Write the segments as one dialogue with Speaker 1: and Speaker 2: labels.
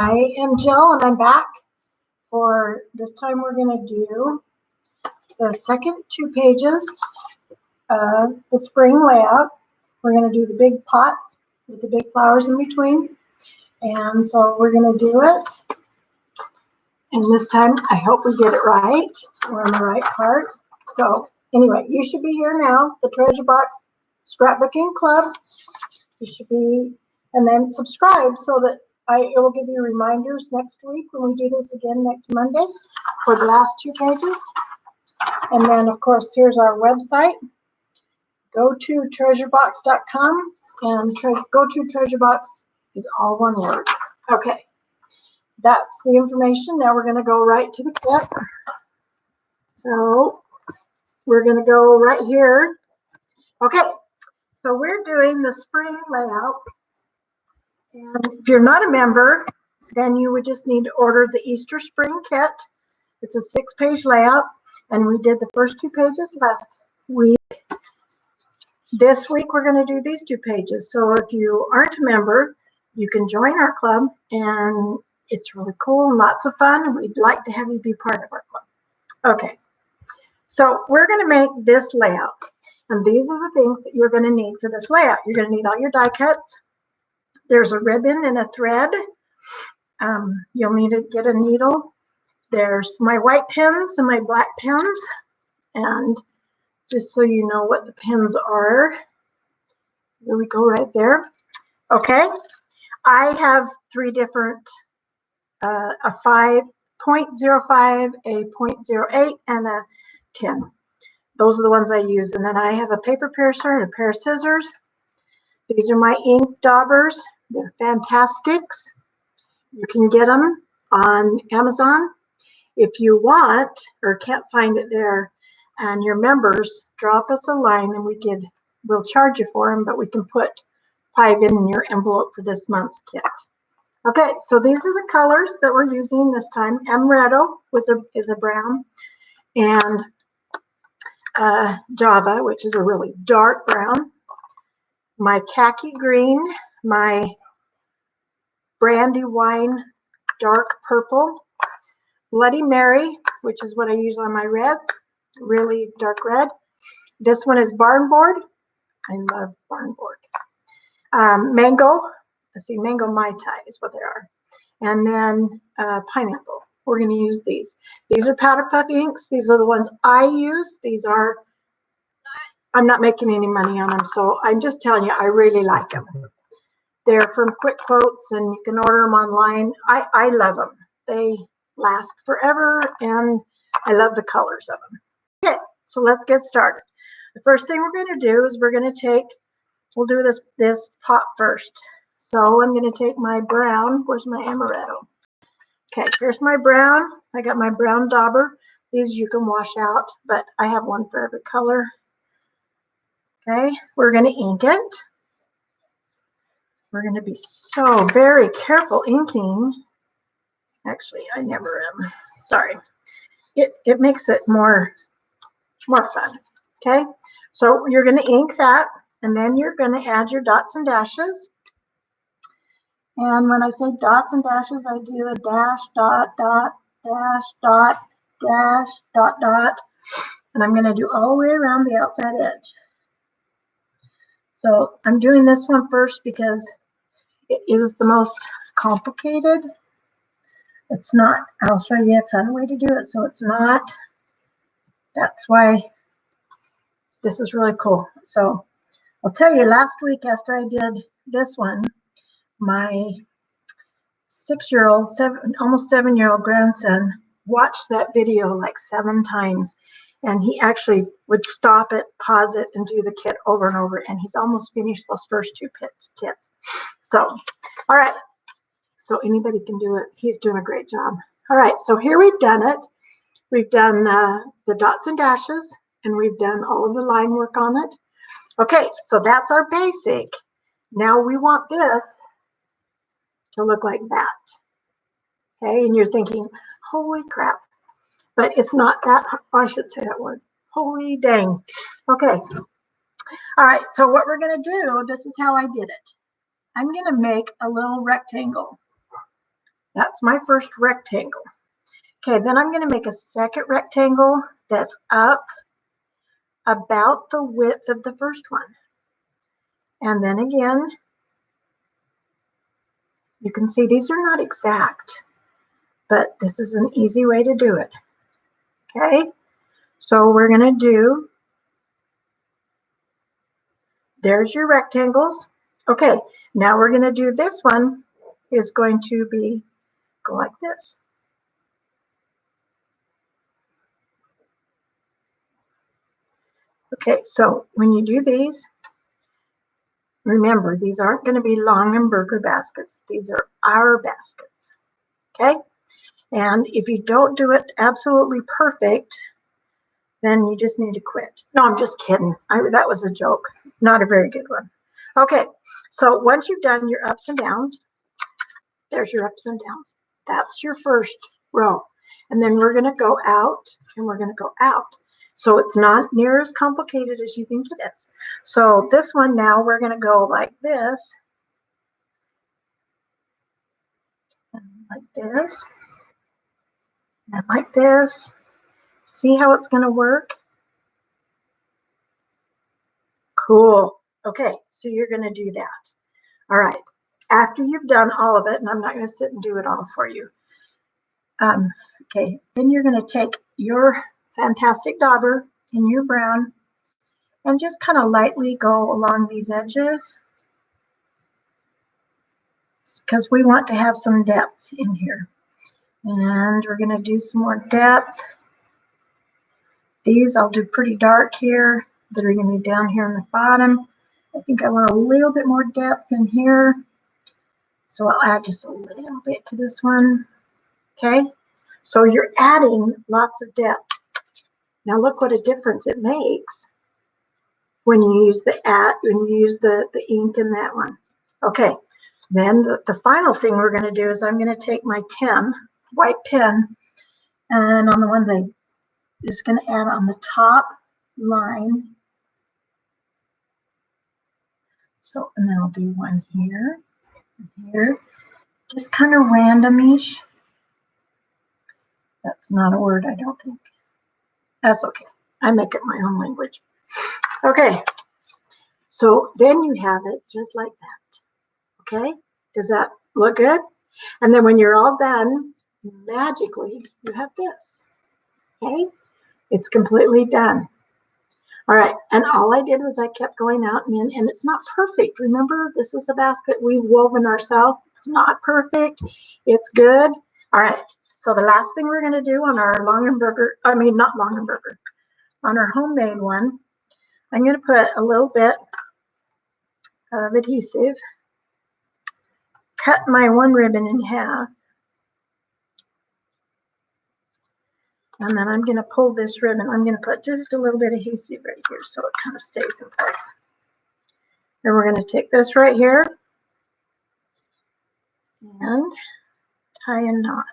Speaker 1: I am Jill, and I'm back for this time. We're going to do the second 2 pages of the spring layout. We're going to do the big pots with the big flowers in between, and so we're going to do it. And this time, I hope we get it right. We're on the right part. So anyway, you should be here now, the Treasure Boix Scrapbooking Club. You should be, and then subscribe so that it will give you reminders next week when we do this again next Monday for the last 2 pages. And then, of course, here's our website. Go to treasurebox.com, and go to Treasurebox is all one word. Okay, that's the information. Now we're going to go right to the kit. So we're going to go right here. Okay, so we're doing the spring layout. And if you're not a member, then you would just need to order the Easter Spring Kit. It's a 6-page layout, and we did the first 2 pages last week. This week, we're going to do these 2 pages. So if you aren't a member, you can join our club, and it's really cool and lots of fun. We'd like to have you be part of our club. Okay, so we're going to make this layout, and these are the things that you're going to need for this layout. You're going to need all your die cuts. There's a ribbon and a thread. You'll need to get a needle. There's my white pens and my black pens. And just so you know what the pens are, there we go right there. Okay, I have 3 different, a 5.05, a 0.08, and a 10. Those are the ones I use. And then I have a paper piercer and a pair of scissors. These are my ink daubers. They're fantastics. You can get them on Amazon. If you want or can't find it there and you're members, drop us a line and we'll charge you for them, but we can put 5 in your envelope for this month's kit. Okay, so these are the colors that we're using this time. Amaretto is a brown, and Java, which is a really dark brown. My khaki green, my brandy wine dark purple, Bloody Mary, which is what I use on my reds, really dark red. This one is barn board. I love barn board. Mango, let's see, mango Mai Tai is what they are. And then pineapple. We're going to use these. These are powder puff inks. These are the ones I use. I'm not making any money on them, so I'm just telling you, I really like them. They're from Quick Quotes, and you can order them online. I love them. They last forever, and I love the colors of them. Okay, so let's get started. The first thing we're going to do is we'll do this pot first. So I'm going to take my brown. Where's my amaretto? Okay, here's my brown. I got my brown dauber. These you can wash out, but I have one for every color. Okay, we're going to ink it. We're going to be so very careful inking. Actually, I never am. Sorry. It makes it more fun. Okay, so you're going to ink that, and then you're going to add your dots and dashes. And when I say dots and dashes, I do a dash, dot, dot, dash, dot, dash, dot, dot. And I'm going to do all the way around the outside edge. So I'm doing this one first because it is the most complicated. It's not. I'll show you a fun way to do it. So it's not. That's why this is really cool. So I'll tell you, last week after I did this one, my 6-year-old, almost 7-year-old grandson watched that video like 7 times. And he actually would stop it, pause it, and do the kit over and over. And he's almost finished those first 2 kits. So, all right. So anybody can do it. He's doing a great job. All right. So here we've done it. We've done the dots and dashes, and we've done all of the line work on it. Okay. So that's our basic. Now we want this to look like that. Okay. And you're thinking, holy crap. But it's not that, I should say that word. Holy dang. Okay. All right. So what we're going to do, this is how I did it. I'm going to make a little rectangle. That's my first rectangle. Okay, then I'm going to make a second rectangle that's up about the width of the first one. And then again, you can see these are not exact, but this is an easy way to do it. Okay, so we're going to do, there's your rectangles. Okay, now we're going to do this one is going to be, go like this. Okay, so when you do these, remember, these aren't going to be Longenberger baskets. These are our baskets. Okay, and if you don't do it absolutely perfect, then you just need to quit. No, I'm just kidding. That was a joke. Not a very good one. Okay, so once you've done your ups and downs, there's your ups and downs. That's your first row. And then we're going to go out and we're going to go out. So it's not near as complicated as you think it is. So this one now we're going to go like this. And like this. And like this. See how it's going to work? Cool. Okay, so you're going to do that. All right. After you've done all of it, and I'm not going to sit and do it all for you. Okay, then you're going to take your fantastic dauber in your brown and just kind of lightly go along these edges because we want to have some depth in here. And we're going to do some more depth. These I'll do pretty dark here. That are going to be down here in the bottom. I think I want a little bit more depth in here. So I'll add just a little bit to this one. Okay, so you're adding lots of depth. Now look what a difference it makes when you use the ink in that one. Okay, then the final thing we're going to do is I'm going to take my 10 white pen, and on the ones I'm just going to add on the top line. So, and then I'll do one here, and here, just kind of randomish. That's not a word, I don't think. That's okay. I make it my own language. Okay, so then you have it just like that. Okay, does that look good? And then when you're all done, magically you have this. Okay, it's completely done. All right, and all I did was I kept going out and in, and it's not perfect. Remember, this is a basket we've woven ourselves. It's not perfect. It's good. All right, so the last thing we're going to do on our on our homemade one, I'm going to put a little bit of adhesive, cut my one ribbon in half, and then I'm going to pull this ribbon. I'm going to put just a little bit of adhesive right here so it kind of stays in place. Then we're going to take this right here and tie a knot.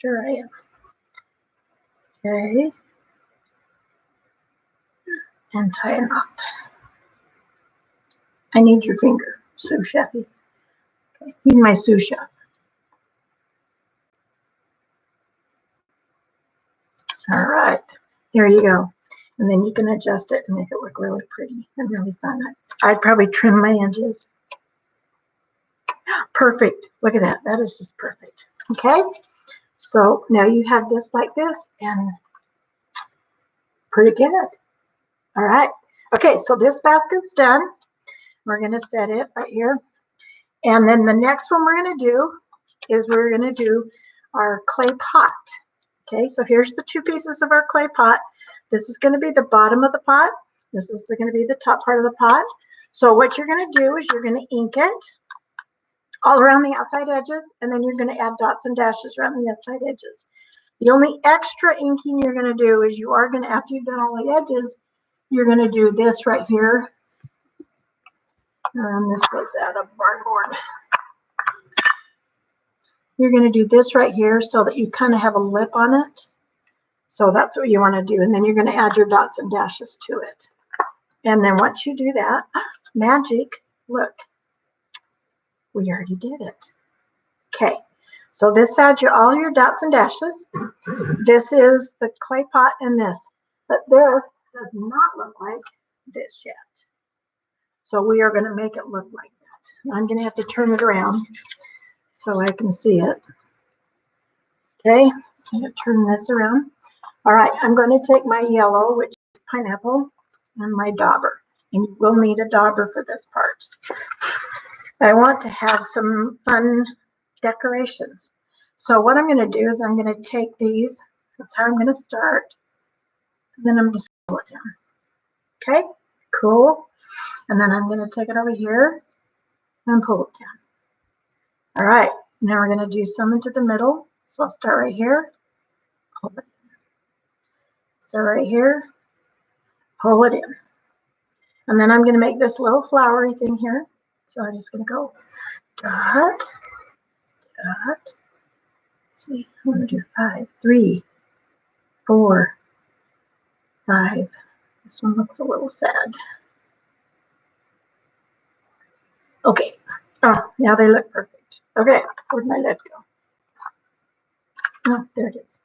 Speaker 1: Sure I am. Okay. And tie a knot. I need your finger, sous chef. Okay. He's my sous chef. All right. Here you go. And then you can adjust it and make it look really pretty and really fun. I'd probably trim my edges. Perfect. Look at that. That is just perfect. Okay. So now you have this like this and pretty good. All right. Okay. So this basket's done. We're going to set it right here. And then the next one we're going to do is we're going to do our clay pot. Okay. So here's the two pieces of our clay pot. This is going to be the bottom of the pot. This is going to be the top part of the pot. So what you're going to do is you're going to ink it all around the outside edges, and then you're going to add dots and dashes around the outside edges. The only extra inking you're going to do is you are going to, after you've done all the edges, you're going to do this right here. This goes out of barn board. You're going to do this right here so that you kind of have a lip on it. So that's what you want to do. And then you're going to add your dots and dashes to it. And then once you do that, magic, look, we already did it. Okay, so this had all your dots and dashes. This is the clay pot and this, but this does not look like this yet. So we are going to make it look like that. I'm going to have to turn it around so I can see it. Okay, I'm going to turn this around. All right, I'm going to take my yellow, which is pineapple, and my dauber. And we'll need a dauber for this part. I want to have some fun decorations. So what I'm going to do is I'm going to take these. That's how I'm going to start. And then I'm just going to pull it down. Okay, cool. And then I'm going to take it over here and pull it down. All right, now we're going to do some into the middle. So I'll start right here, pull it in. Start right here, pull it in. And then I'm going to make this little flowery thing here. So I'm just going to go dot, dot. Let's see, I'm going to do 5, 3, 4, 5. This one looks a little sad. Okay. Oh, now they look perfect. Okay, where'd my lead go? Oh, there it is.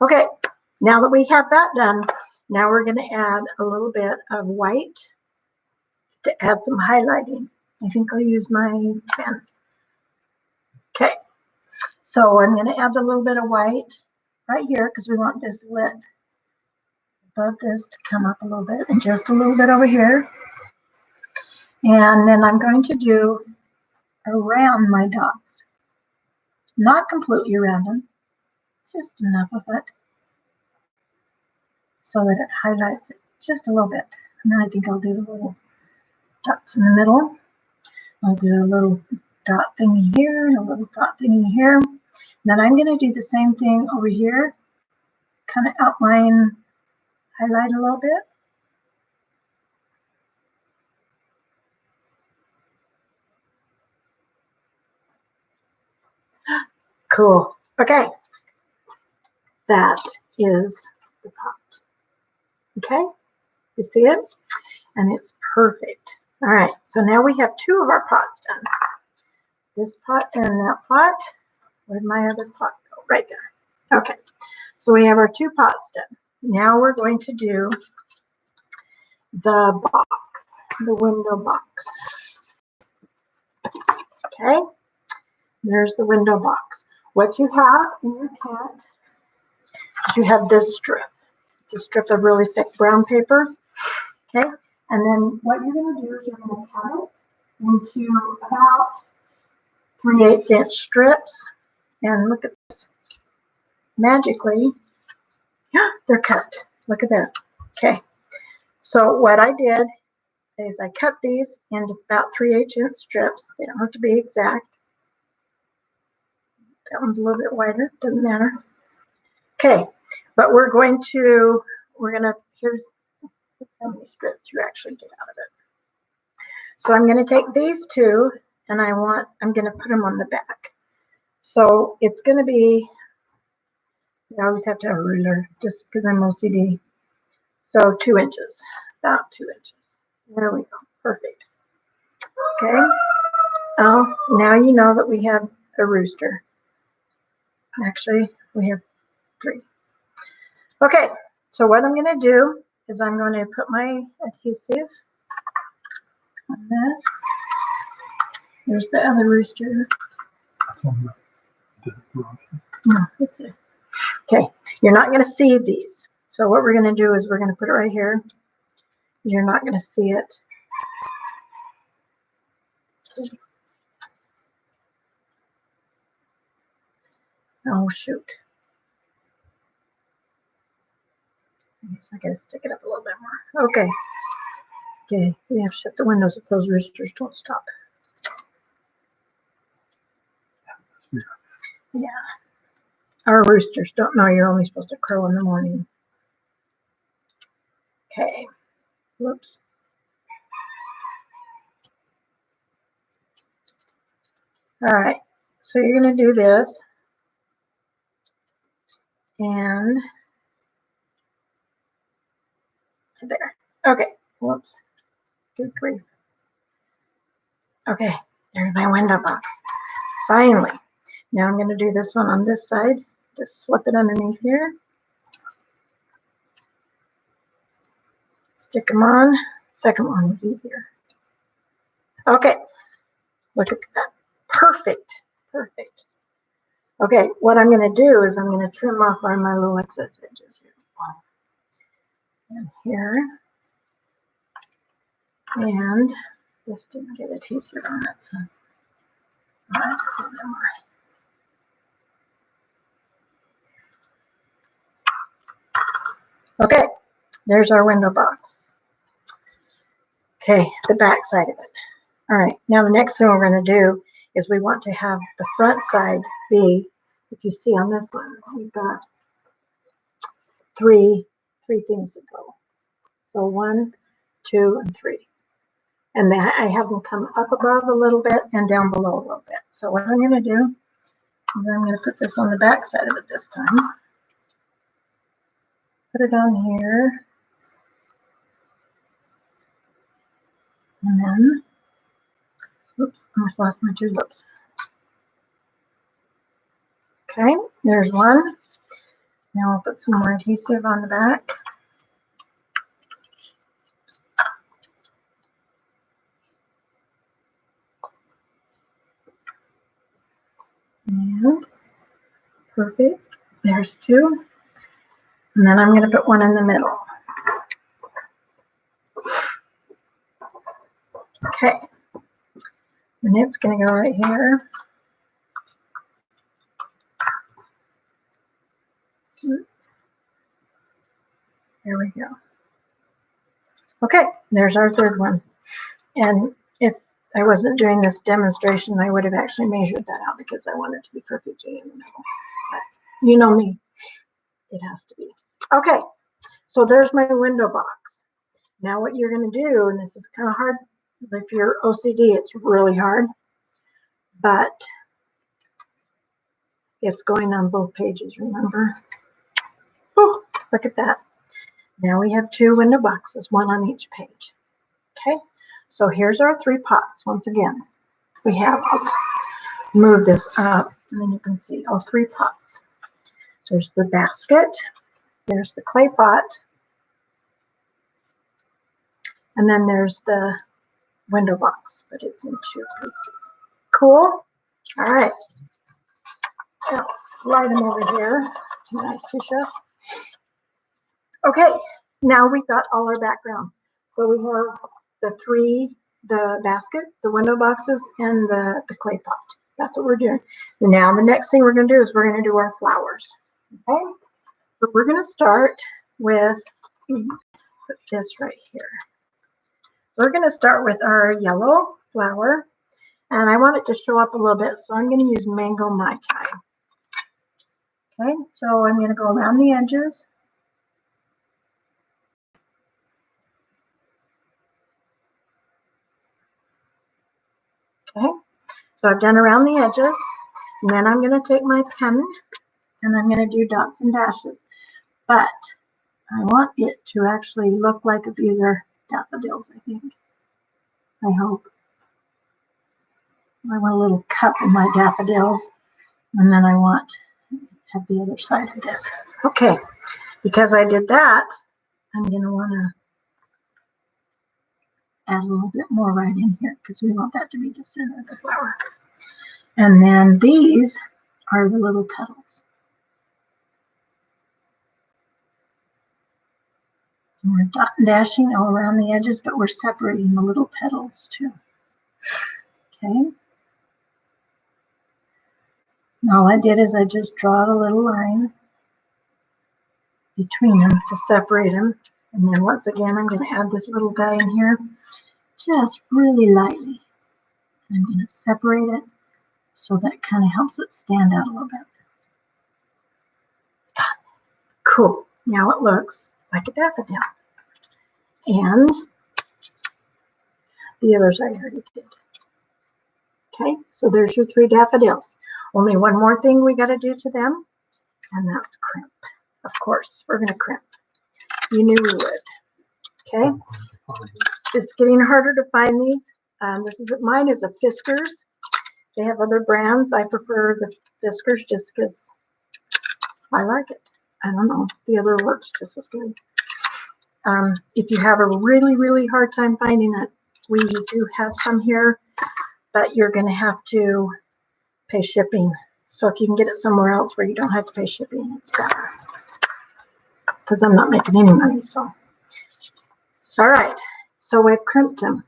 Speaker 1: Okay, now that we have that done, now we're going to add a little bit of white to add some highlighting. I think I'll use my pen. Okay, so I'm going to add a little bit of white right here because we want this lid above this to come up a little bit and just a little bit over here. And then I'm going to do around my dots. Not completely around them, just enough of it so that it highlights it just a little bit. And then I think I'll do the little dots in the middle. I'll do a little dot thingy here and a little dot thingy here. Then I'm going to do the same thing over here, kind of outline, highlight a little bit. Cool. Okay. That is the pot. Okay. You see it? And it's perfect. All right. So now we have 2 of our pots done. This pot and that pot. Where'd my other pot go? Right there. Okay. So we have our 2 pots done. Now we're going to do the box, the window box. Okay. There's the window box. What you have in your kit is you have this strip. It's a strip of really thick brown paper. Okay. And then what you're going to do is you're going to cut it into about 3/8 inch strips. And look at this. Magically, they're cut. Look at that. Okay. So what I did is I cut these into about 3/8 inch strips. They don't have to be exact. That one's a little bit wider, doesn't matter. Okay, but here's how many strips you actually get out of it. So I'm going to take these 2 and I'm going to put them on the back. So it's going to be, I always have to have a ruler just because I'm OCD. So 2 inches, about 2 inches. There we go, perfect. Okay, oh, now you know that we have a rooster. Actually, we have 3. Okay, so what I'm going to do is I'm going to put my adhesive on this. There's the other rooster. No, it's it. Okay, you're not going to see these. So what we're going to do is we're going to put it right here. You're not going to see it. Oh, shoot. I guess I got to stick it up a little bit more. Okay. Okay, we have to shut the windows if those roosters don't stop. Yeah. Our roosters don't know you're only supposed to crow in the morning. Okay. Whoops. All right. So you're going to do this. And there. Okay. Whoops. Good grief. Okay, there's my window box. Finally. Now I'm going to do this one on this side. Just slip it underneath here. Stick them on. Second one was easier. Okay, look at that. Perfect. Perfect. Okay, what I'm going to do is I'm going to trim off all my little excess edges here. And here. And this didn't get adhesive on it, so I just need no more. Okay, there's our window box. Okay, the back side of it. All right, now the next thing we're going to do is we want to have the front side be, if you see on this one, we've got three things that go. So 1, 2, and 3. And I have them come up above a little bit and down below a little bit. So what I'm going to do is I'm going to put this on the back side of it this time. Put it on here. And then, oops, I almost lost my two loops. Okay, there's one. Now I'll put some more adhesive on the back. And perfect. There's 2. And then I'm going to put one in the middle. Okay. And it's going to go right here. There we go. Okay, there's our third one. And if I wasn't doing this demonstration, I would have actually measured that out because I want it to be perfectly in the middle. But you know me, it has to be. Okay, so there's my window box. Now what you're going to do, and this is kind of hard, if you're OCD, it's really hard, but it's going on both pages, remember? Oh, look at that. Now we have 2 window boxes, 1 on each page. Okay, so here's our 3 pots. Once again, we have, I'll just move this up and then you can see all 3 pots. There's the basket, there's the clay pot, and then there's the window box, but it's in 2 pieces. Cool? All right. Now, slide them over here. Nice, Tisha. Okay, now we've got all our background. So we have the basket, the window boxes, and the clay pot. That's what we're doing. Now the next thing we're going to do is we're going to do our flowers. Okay, so we're going to start with, put this right here. We're going to start with our yellow flower, and I want it to show up a little bit, so I'm going to use Mango Mai Tai. Okay, so I'm going to go around the edges. Okay, so I've done around the edges, and then I'm going to take my pen and I'm going to do dots and dashes. But I want it to actually look like these are daffodils, I think. I hope. I want a little cup of my daffodils, and then I want to have the other side of this. Okay, because I did that, I'm going to want to add a little bit more right in here because we want that to be the center of the flower. And then these are the little petals. And we're dot and dashing all around the edges, but we're separating the little petals too. Okay. All I did is I just draw a little line between them to separate them. And then once again, I'm going to add this little guy in here just really lightly. I'm going to separate it so that kind of helps it stand out a little bit. Cool. Now it looks like a daffodil. And the others I already did. Okay, so there's your 3 daffodils. Only one more thing we got to do to them, and that's crimp. Of course, we're going to crimp. You knew we would. Okay, it's getting harder to find these Mine is a Fiskars. They have other brands. I prefer the Fiskars just because I like it. I don't know. The other works just as good. If you have a really, really hard time finding it, we do have some here, but you're going to have to pay shipping. So if you can get it somewhere else where you don't have to pay shipping, it's better. Because I'm not making any money, so. All right. So we've crimped them.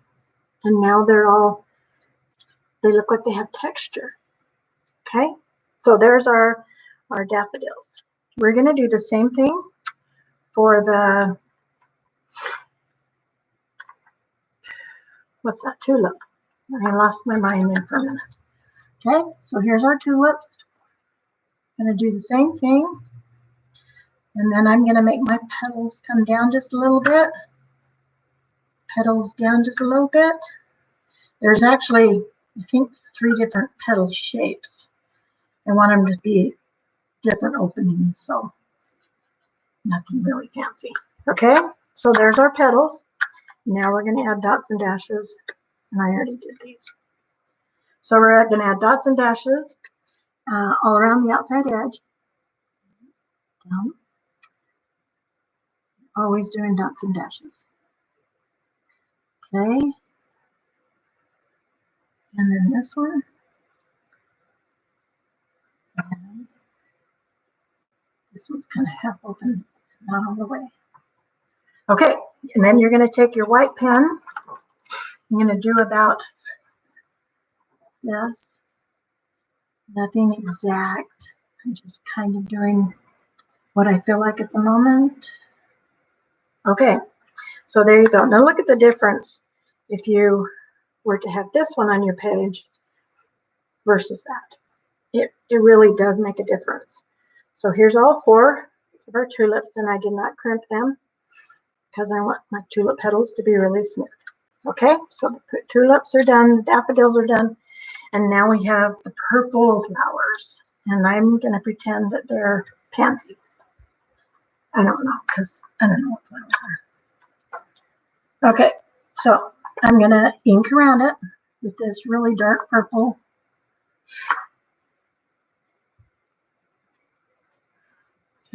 Speaker 1: And now they look like they have texture. Okay. So there's our daffodils. We're going to do the same thing for the, what's that, tulip. I lost my mind there for a minute. Okay, so here's our tulips. I'm going to do the same thing. And then I'm going to make my petals come down just a little bit. Petals down just a little bit. There's actually, I think, 3 different petal shapes. I want them to be different openings, so nothing really fancy. Okay, so there's our petals. Now we're going to add dots and dashes, and I already did these. So we're going to add dots and dashes all around the outside edge. Down. Always doing dots and dashes. Okay. And then this one. And this one's kind of half open, not all the way. Okay, and then you're going to take your white pen. I'm going to do about this. Nothing exact. I'm just kind of doing what I feel like at the moment. Okay, so there you go. Now look at the difference if you were to have this one on your page versus that. It really does make a difference. So here's all 4 of our tulips, and I did not crimp them because I want my tulip petals to be really smooth. Okay, so the tulips are done, the daffodils are done, and now we have the purple flowers, and I'm going to pretend that they're pansies. I don't know, because I don't know what flowers are. Okay, so I'm going to ink around it with this really dark purple.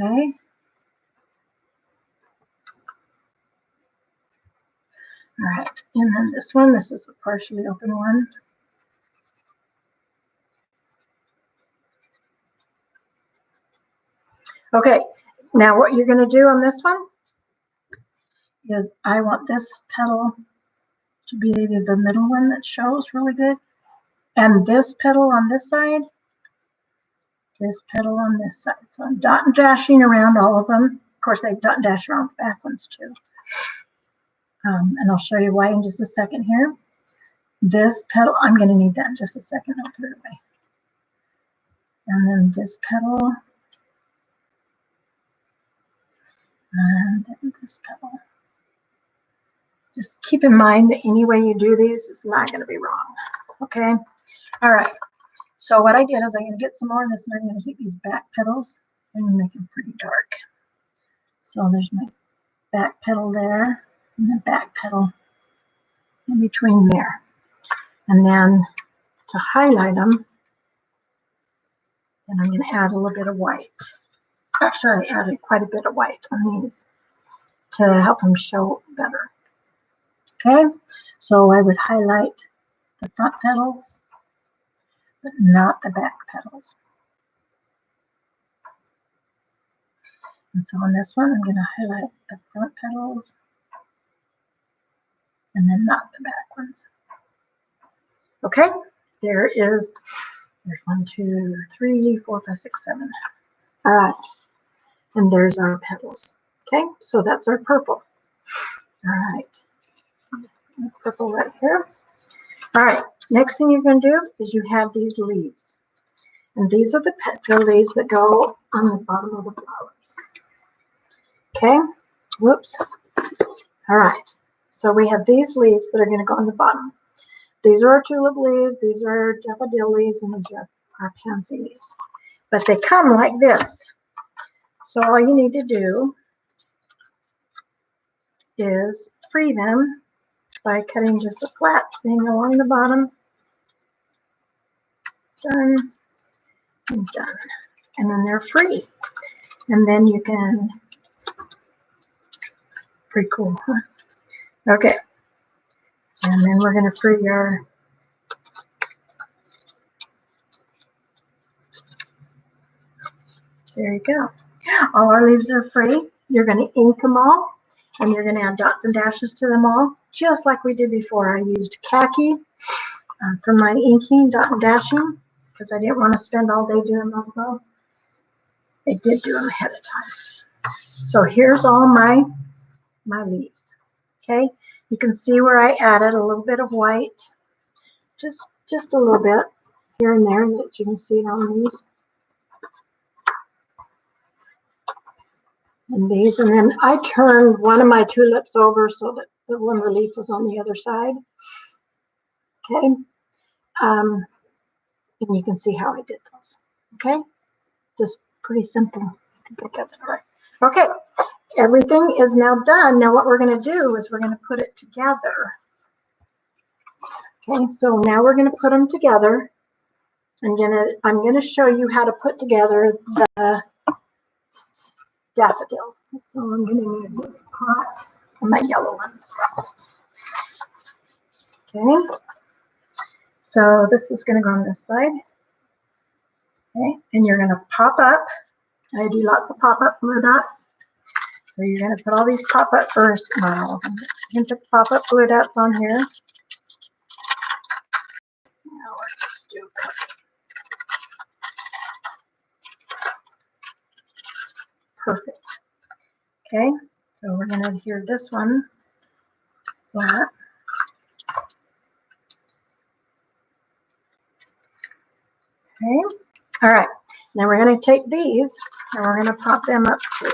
Speaker 1: Okay. All right, and then this one, this is a partially open one. Okay, now what you're going to do on this one is I want this petal to be the middle one that shows really good, and this petal on this side, this petal on this side. So I'm dot and dashing around all of them. Of course, I dot and dash around the back ones too. And I'll show you why in just a second here. This petal, I'm going to need that in just a second. I'll put it away. And then this petal. And then this petal. Just keep in mind that any way you do these, it's not going to be wrong. Okay? All right. So what I did is I'm going to get some more of this, and I'm going to take these back petals and make them pretty dark. So there's my back petal there, and the back petal in between there. And then to highlight them, and I'm going to add a little bit of white. Actually, I added quite a bit of white on these to help them show better. Okay, so I would highlight the front petals, but not the back petals. And so on this one, I'm going to highlight the front petals and then not the back ones. Okay, there's 1, 2, 3, 4, 5, 6, 7. All right, and there's our petals. Okay, so that's our purple. All right, purple right here. All right, next thing you're going to do is you have these leaves. And these are the petal leaves that go on the bottom of the flowers. Okay, whoops. All right, so we have these leaves that are going to go on the bottom. These are our tulip leaves, these are daffodil leaves, and these are our pansy leaves. But they come like this. So all you need to do is free them by cutting just a flat thing along the bottom. Done and done. And then they're free. And then you can, pretty cool, huh? Okay. And then we're going to free our, there you go. All our leaves are free. You're going to ink them all, and you're going to add dots and dashes to them all, just like we did before. I used khaki for my inking, dot and dashing, because I didn't want to spend all day doing those though. I did do them ahead of time. So here's all my leaves. Okay, you can see where I added a little bit of white, just a little bit here and there, that you can see it on these. And these, and then I turned one of my tulips over so that the one leaf was on the other side. Okay, and you can see how I did those. Okay, just pretty simple. I think I got that right. Okay, everything is now done. Now what we're going to do is we're going to put it together. Okay, so now we're going to put them together. I'm going to show you how to put together the daffodils. So I'm going to need this pot and my yellow ones. Okay, so this is going to go on this side. Okay, and you're going to pop up. I do lots of pop-up glue dots. So you're going to put all these pop-up first. Now you can put the pop-up glue dots on here. Now we're just do a couple. Perfect. Okay, so we're going to adhere this one flat. Okay, all right. Now we're going to take these and we're going to pop them up too.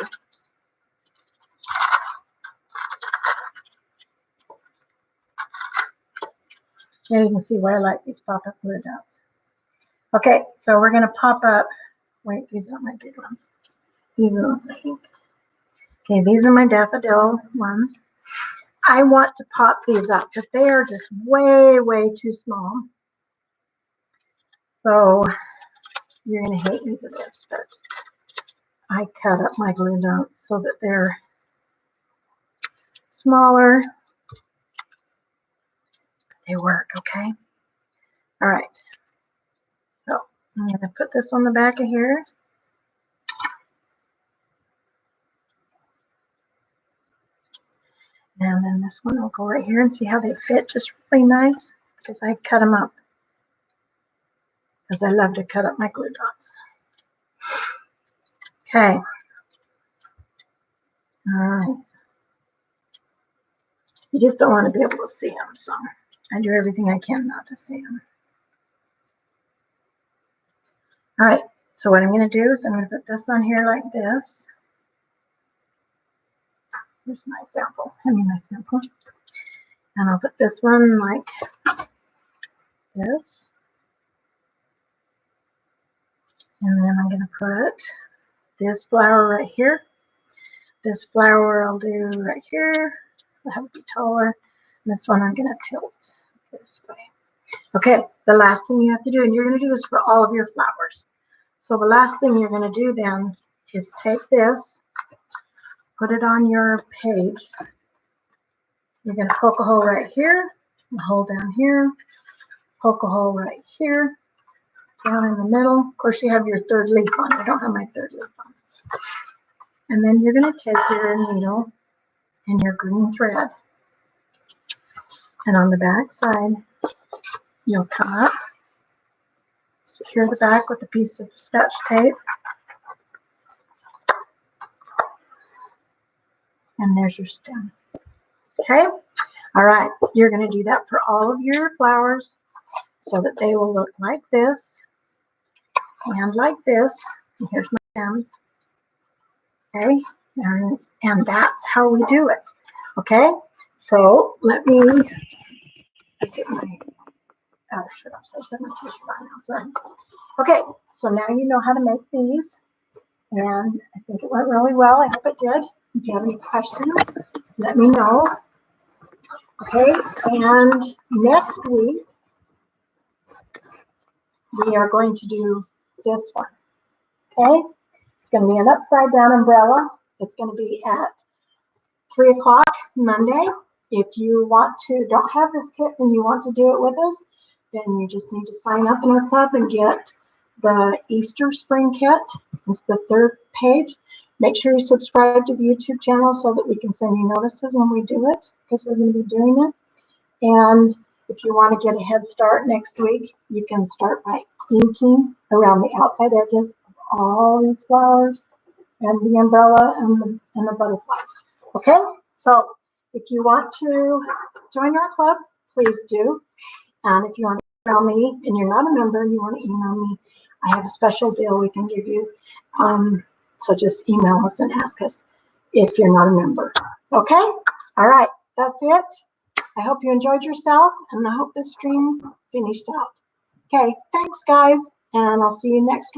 Speaker 1: Now you can see why I like these pop-up glue dots. Okay, so we're going to pop up. Wait, these aren't my big ones. These are the ones I think. Okay, these are my daffodil ones. I want to pop these up, but they are just way, way too small. So you're going to hate me for this, but I cut up my glue dots so that they're smaller. They work, okay? All right. So I'm going to put this on the back of here. And then this one will go right here, and see how they fit just really nice, because I cut them up. Because I love to cut up my glue dots. Okay. All right. You just don't want to be able to see them, so I do everything I can not to see them. All right. So what I'm going to do is I'm going to put this on here like this. Here's my sample. My sample. And I'll put this one like this. And then I'm going to put this flower right here. This flower I'll do right here. I'll have it be taller. And this one I'm going to tilt this way. Okay, the last thing you have to do, and you're going to do this for all of your flowers. So the last thing you're going to do then is take this, put it on your page. You're going to poke a hole right here, a hole down here, poke a hole right here, down in the middle. Of course, you have your third leaf on. I don't have my third leaf on. And then you're going to take your needle and your green thread. And on the back side, you'll come up, secure the back with a piece of Scotch tape. And there's your stem. Okay? All right. You're going to do that for all of your flowers so that they will look like this and like this. And here's my stems. Okay? And that's how we do it. Okay? So let me get my shut up. So I said my tissue right now. Sorry. Okay. So now you know how to make these. And I think it went really well. I hope it did. If you have any questions, let me know. Okay, and next week we are going to do this one. Okay, it's going to be an upside down umbrella. It's going to be at 3 o'clock Monday. If you don't have this kit and you want to do it with us, then you just need to sign up in our club and get the Easter Spring Kit. It's the third page. Make sure you subscribe to the YouTube channel so that we can send you notices when we do it, because we're going to be doing it. And if you want to get a head start next week, you can start by inking around the outside edges of all these flowers and the umbrella and the butterflies. Okay, so if you want to join our club, please do. And if you want to email me and you're not a member and you want to email me, I have a special deal we can give you. So just email us and ask us if you're not a member. Okay, all right, that's it. I hope you enjoyed yourself, and I hope this stream finished out. Okay, thanks, guys, and I'll see you next week.